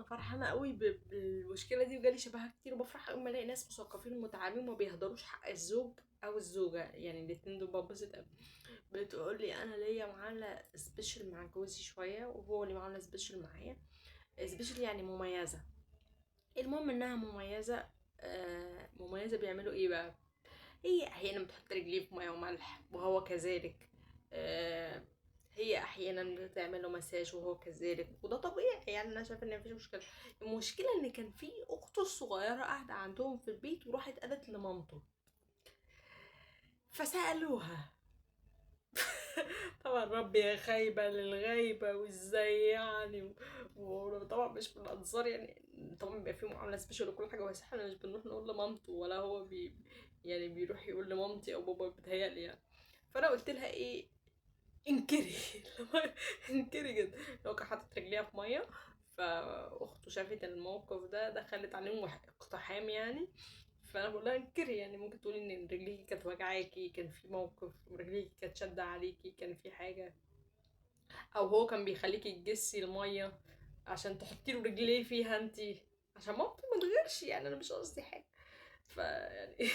فرحانه قوي بالمشكله دي، وجالي شبهها كتير، وبفرح قوي لما الاقي ناس مثقفين ومتعلمين وما بيهدروش حق الزوج او الزوجه، يعني الاتنين دول ببسط قوي. بتقول لي انا ليا معامله سبيشال مع جوزي شويه، وهو ليه معامله سبيشال معايا. سبيشال يعني مميزه. المهم انها مميزه. مميزه. بيعملوا ايه بقى؟ هي احيانا بتحط رجليه في ميه وملح وهو كذلك. آه هي احيانا بتعمل له مساج وهو كذلك، وده طبيعي، يعني انا شايفه ان مفيش مشكله. المشكله ان كان في اخته الصغيره قاعده عندهم في البيت، وراحت قالت لمامته، فسالوها. طبعا ربي يا خايبه للغايبه، وازاي يعني. وطبعا مش من انصار، يعني طبعا بيبقى في معامله سبيشال وكل حاجه، بس احنا مش بنروح نقول لمامته، ولا هو يعني بيروح يقول لمامتي او بابا، بيتهيألي يعني. فانا قلت لها ايه؟ انكري. انكري جدا. لو كان حاطط رجليها في ميه، فاخته شافت الموقف ده، دخلت عليهم اقتحام يعني. فانا بقول لها انكري، يعني ممكن تقولي ان رجليكي كانت وجعاكي، كان في موقف، رجليكي كانت شادة عليكي، كان في حاجه، او هو كان بيخليكي تجسي الميه عشان تحطي له رجليه فيها انتي، عشان مامته ما تغيرش، يعني انا مش قصدي حاجه. فيعني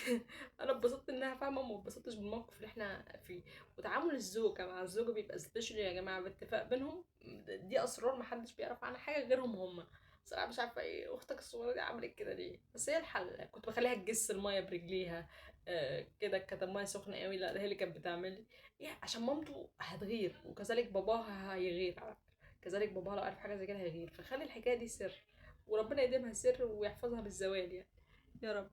انا اتبسطت انها فاهمه، وما اتبسطتش بالموقف اللي احنا فيه. وتعامل الزوجه مع الزوجه بيبقى سبيشال يا جماعه، باتفاق بينهم. دي اسرار محدش بيعرف عنها حاجه غيرهم هما. بصراحه مش عارفه ايه اختك الصغيره دي عملت كده ليه، بس هي الحل كنت بخليها تجس الميه برجليها. كده كانت الميه سخنه قوي، لا ده هي اللي كانت بتعمل لي، يعني عشان مامته هتغير، وكذلك باباها هيغير على فكره. كذلك باباها لو عرف حاجه زي كده هيغير، فخلي الحكايه دي سر، وربنا يديمها سر ويحفظها بالزوال يعني. يا رب.